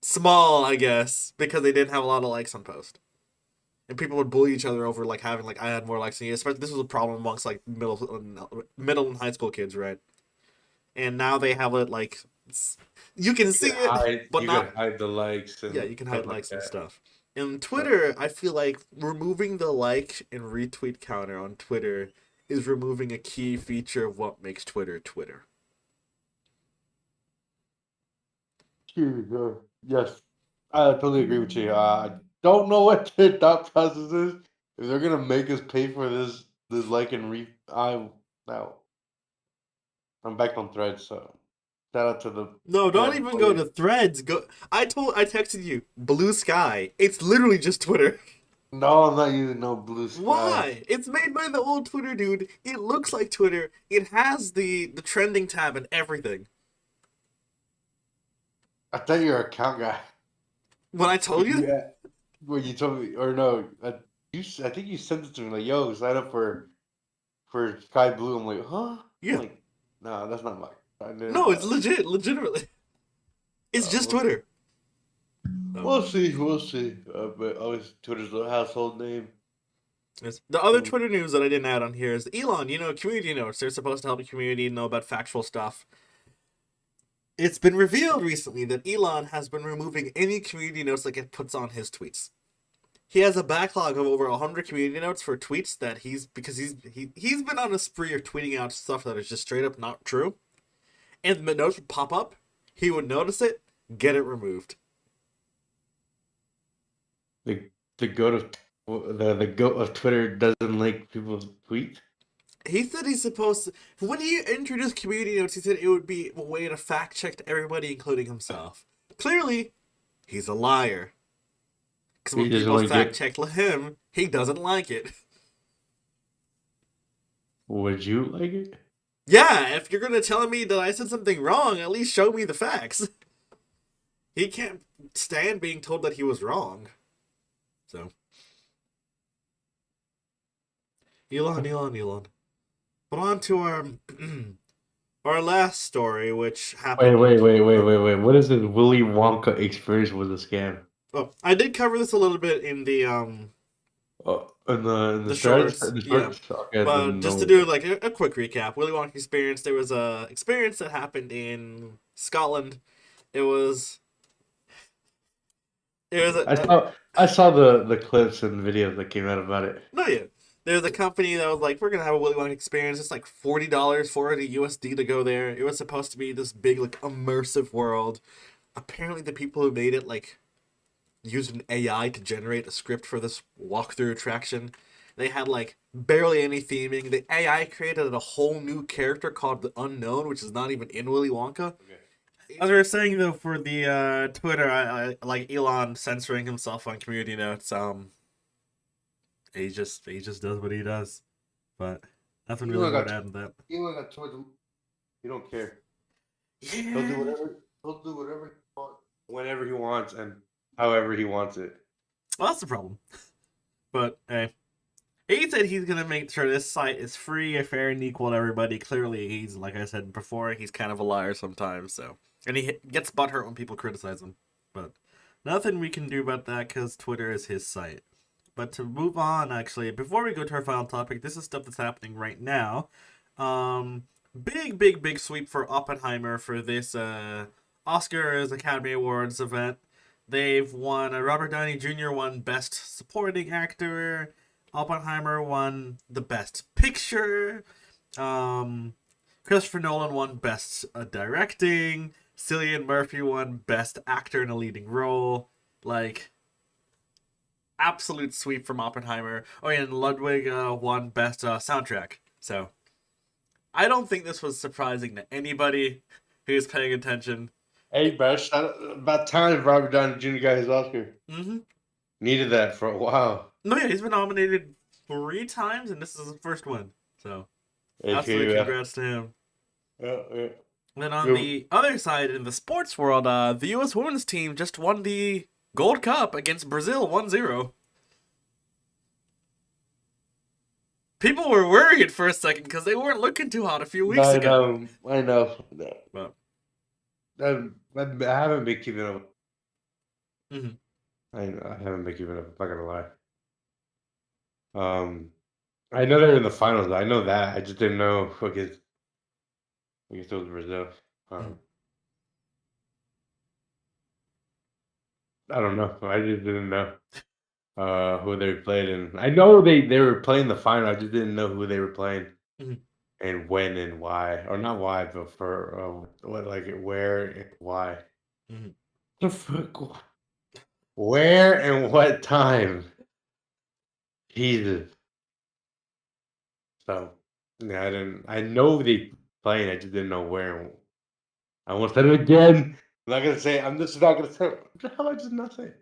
small, I guess, because they didn't have a lot of likes on post. And people would bully each other over like having like I had more likes than you. Especially this was a problem amongst like middle and high school kids, right? And now they have it like you can see it, but you not could hide the likes yeah, and you can hide stuff like likes and that. stuff. In Twitter, I feel like removing the like and retweet counter on Twitter is removing a key feature of what makes Twitter Twitter. Here you go. Yes. I totally agree with you. I don't know what their thought process is. If they're gonna make us pay for this like and I now I'm back on Threads, so shout out to the No, to don't even go everybody. to Threads. Go. I texted you Blue Sky. It's literally just Twitter. No, I'm not using no Blue Sky. Why? It's made by the old Twitter dude. It looks like Twitter. It has the trending tab and everything. I thought you were an account guy. When I told you, Yeah. When you told me, or no, I think you sent it to me like, "Yo, sign up for Sky Blue." I'm like, "Huh?" I'm yeah. like, "No, that's not my." I didn't. No, it's legit, legitimately. It's just We'll see. Twitter. So, We'll see. We'll see. But always Twitter's a household name. yes. The other Mm. Twitter news that I didn't add on here is Elon. Community notes. They're supposed to help the community know about factual stuff. It's been revealed recently that Elon has been removing any community notes that get puts on his tweets. He has a backlog of over 100 community notes for tweets that he's been on a spree of tweeting out stuff that is just straight up not true. And the notes would pop up, he would notice it, get it removed. The goat of the goat of Twitter doesn't like people's tweets. He said he's supposed to. When he introduced community notes, he said it would be a way to fact check everybody, including himself. Clearly, he's a liar. Because He when doesn't people like fact it. check him, he doesn't like it. Would you like it? Yeah, if you're gonna tell me that I said something wrong, at least show me the facts. He can't stand being told that he was wrong. So, Elon. But on to our our last story, which happened. Wait. What is this Willy Wonka experience with a scam? Oh, I did cover this a little bit in In the the threads, shorts, the yeah. shorts. Okay, I But didn't just to know. do like a quick recap, Willy Wonka experience. There was a experience that happened in Scotland. It was it was I saw the clips and videos that came out about it. no, yeah. There's a company that was like, we're gonna have a Willy Wonka experience. It's like $40, 40 USD to go there. It was supposed to be this big like immersive world. Apparently, the people who made it like used an AI to generate a script for this walkthrough attraction. They had like barely any theming. The AI created a whole new character called the Unknown, which is not even in Willy Wonka. Okay. As we were saying though, for the Twitter, I like Elon censoring himself on community notes. He just does what he does, but nothing really Elon more to got add to that. Elon got towards him. He don't care. He'll do Yeah, whatever. He'll do whatever he wants, whenever he wants, and however he wants it. well, that's the problem. But hey, he said he's gonna make sure this site is free, fair, and equal to everybody. Clearly, he's like I said before, he's kind of a liar sometimes. So, and he gets butthurt when people criticize him. But nothing we can do about that because Twitter is his site. But to move on, actually, before we go to our final topic, this is stuff that's happening right now. Um, big sweep for Oppenheimer for this Oscars Academy Awards event. They've won. Robert Downey Jr. won Best Supporting Actor. Oppenheimer won the Best Picture. Um, Christopher Nolan won Best Directing. Cillian Murphy won Best Actor in a Leading Role. Like, absolute sweep from Oppenheimer. Oh, yeah, and Ludwig won Best Soundtrack. So, I don't think this was surprising to anybody who's paying attention. Hey, bro, about time Robert Downey Jr. got his Oscar. Mm-hmm. Needed that for a while. No, yeah, he's been nominated 3 times, and this is the first one. So, absolute Yeah. congrats to him. Yeah. Then on Yeah. the other side, in the sports world, the U.S. women's team just won the Gold Cup against Brazil 1-0. People were worried for a second because they weren't looking too hot a few weeks ago. I know. But, I haven't been keeping up. mhm. I haven't been keeping up. I'm not gonna lie. I know they're in the finals. I know that. I just didn't know who against those Brazil. Mhm. Um, I don't know. I just didn't know who they played, and I know they were playing the final. I just didn't know who they were playing Mhm. and when and why, or not why, but for what, like where and why. Mhm. The fuck? Where and what time? Jesus. So yeah, I didn't. I know they playing. I just didn't know where. I won't say it again. I'm not gonna say. I'm just not gonna say. How I just not say it?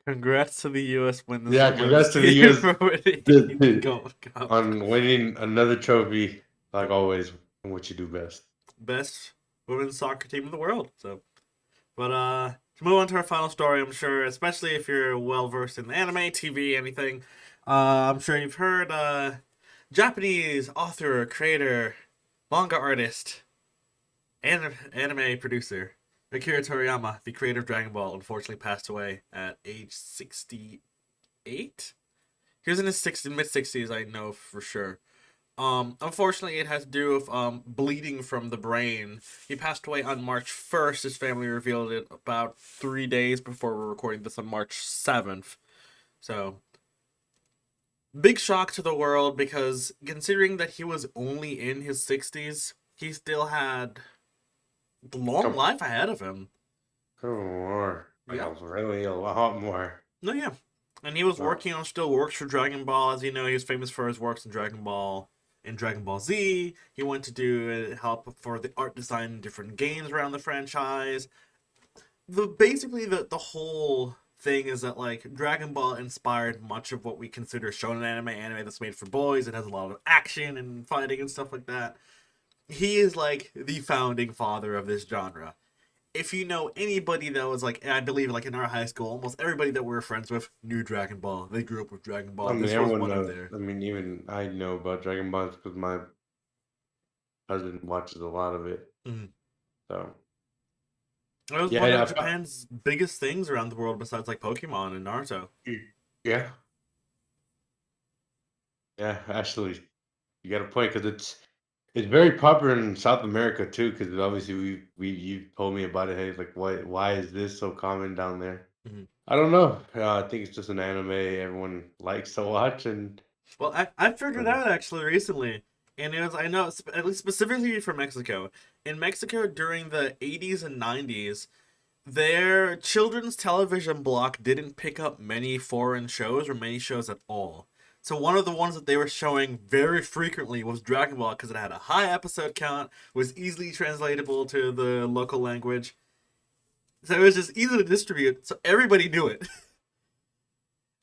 Congrats to the U.S. Yeah, women's congrats to the team U.S. for winning the the- Gold Cup. on winning another trophy, like always, in what you do best. Best women's soccer team in the world. So, but to move on to our final story, I'm sure, especially if you're well versed in anime, TV, anything, I'm sure you've heard Japanese author, creator, manga artist, and anime producer Akira Toriyama, the creator of Dragon Ball, unfortunately passed away at age 68. He was in his mid 60s, I know for sure. Unfortunately, it has to do with bleeding from the brain. He passed away on March 1st. His family revealed it about 3 days before we're recording this on March 7th. So, big shock to the world because considering that he was only in his 60s, he still had a long Come, life ahead of him. come more. Like Yeah. really a lot more. No, yeah. And he was No. working on still works for Dragon Ball. As you know, he was famous for his works in Dragon Ball and Dragon Ball Z. He went to do help for the art design in different games around the franchise. The whole thing is that like Dragon Ball inspired much of what we consider shonen anime that's made for boys. It has a lot of action and fighting and stuff like that. He is like the founding father of this genre. If you know anybody that was like, I believe like in our high school, almost everybody that we were friends with knew Dragon Ball. They grew up with Dragon I Ball. mean, This was everyone one of knows. their. I mean, even I know about Dragon Ball because my cousin watches a lot of it. Mhm. So It was yeah, one of I've got, Japan's biggest things around the world besides like Pokemon and Naruto. yeah, yeah. Actually, you got a point because it's very popular in South America too. Because obviously we you told me about it. Hey, like why is this so common down there? Mhm. I don't know. I think it's just an anime everyone likes to watch, and Well, I figured um, out actually recently, and it was I know at least specifically for Mexico. In Mexico during the 80s and 90s, their children's television block didn't pick up many foreign shows or many shows at all. So one of the ones that they were showing very frequently was Dragon Ball because it had a high episode count, was easily translatable to the local language. So it was just easy to distribute, so everybody knew it.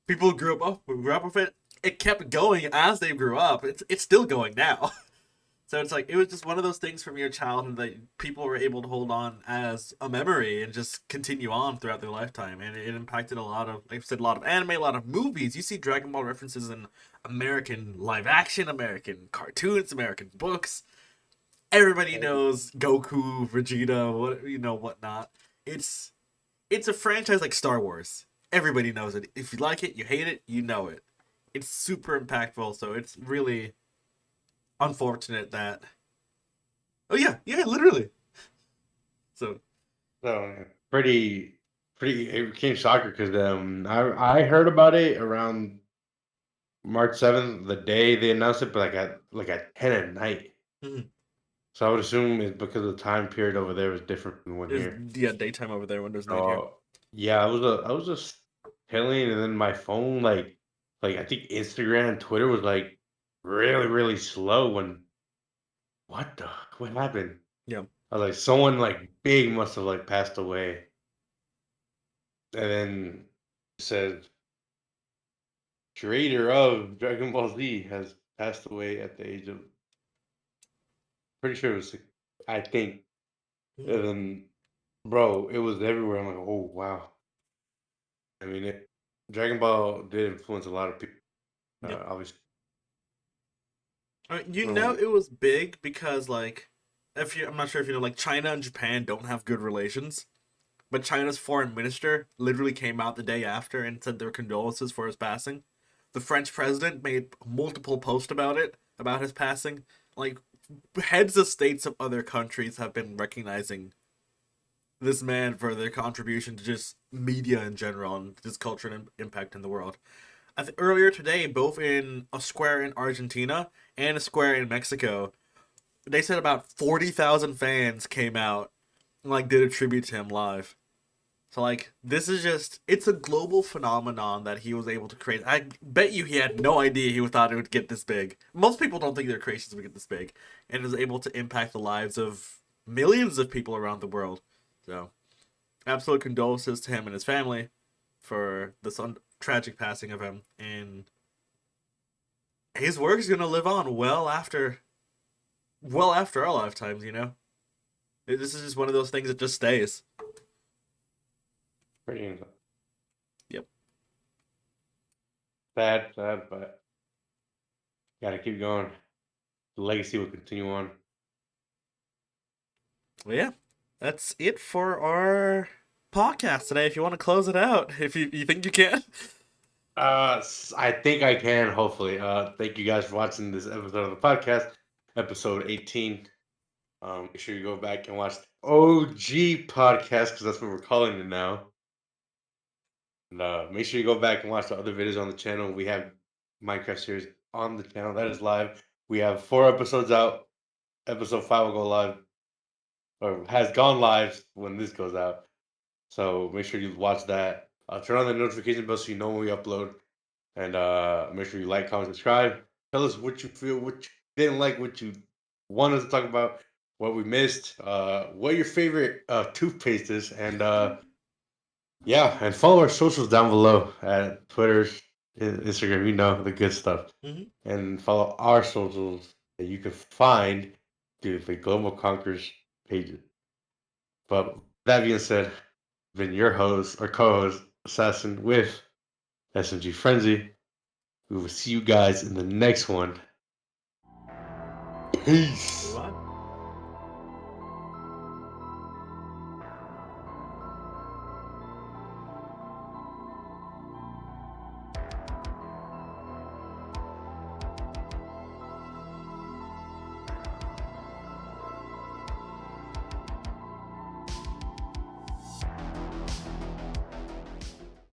People grew up with it. It kept going as they grew up. It's still going now. So it's like it was just one of those things from your childhood that people were able to hold on as a memory and just continue on throughout their lifetime. And it impacted a lot of, like I said, a lot of anime, a lot of movies. You see Dragon Ball references in American live action, American cartoons, American books. Everybody knows Goku, Vegeta, whatnot. It's it's a franchise like Star Wars. Everybody knows it. If you like it, you hate it, you know it. It's super impactful. So it's really unfortunate that. Oh yeah, yeah, literally. So. so pretty. It became soccer because I heard about it around March 7th, the day they announced it, but like at 10 at night. Mhm. So I would assume it's because the time period over there was different than one There's here. yeah daytime over there when there's night here. Yeah, I was just chilling, and then my phone like I think Instagram, and Twitter was like really slow. When what the what happened? Yeah. I was like someone like big must have like passed away, and then it said creator of Dragon Ball Z has passed away at the age of pretty sure it was I think, Mhm. and then bro, it was everywhere. I'm like, oh wow. I mean, Dragon Ball did influence a lot of people. Yeah. Obviously. You know Um, it was big because like, if you I'm not sure if you know like China and Japan don't have good relations, but China's foreign minister literally came out the day after and said their condolences for his passing. The French president made multiple posts about it, about his passing. Like heads of states of other countries have been recognizing this man for their contribution to just media in general and his culture and impact in the world. Earlier today, both in a square in Argentina and a square in Mexico, they said about 40,000 fans came out and like did a tribute to him live. So like this is just it's a global phenomenon that he was able to create. I bet you he had no idea he thought it would get this big. Most people don't think their creations would get this big, and is able to impact the lives of millions of people around the world. So absolute condolences to him and his family for this tragic passing of him, and his work is gonna live on well after our lifetimes. You know, this is just one of those things that just stays. Pretty Yep. sad, but gotta keep going. The legacy will continue on. Well, yeah, that's it for our podcast today. If you want to close it out, if you think you can. I think I can. Hopefully. Thank you guys for watching this episode of the podcast, episode 18. Make sure you go back and watch the OG podcast because that's what we're calling it now. And make sure you go back and watch the other videos on the channel. We have Minecraft series on the channel that is live. We have 4 episodes out. Episode 5 will go live, or has gone live when this goes out. So make sure you watch that. Turn on the notification bell so you know when we upload. And make sure you like, comment, subscribe. Tell us what you feel, what you didn't like, what you want us to talk about, what we missed, what your favorite toothpaste is, and yeah, and follow our socials down below at Twitter, Instagram. You know the good stuff, Mhm. and follow our socials that you can find through the Global Conquerors pages. But that being said, been your host or co-host Assassin with SMGFrenzy. We will see you guys in the next one. Peace. Goodbye.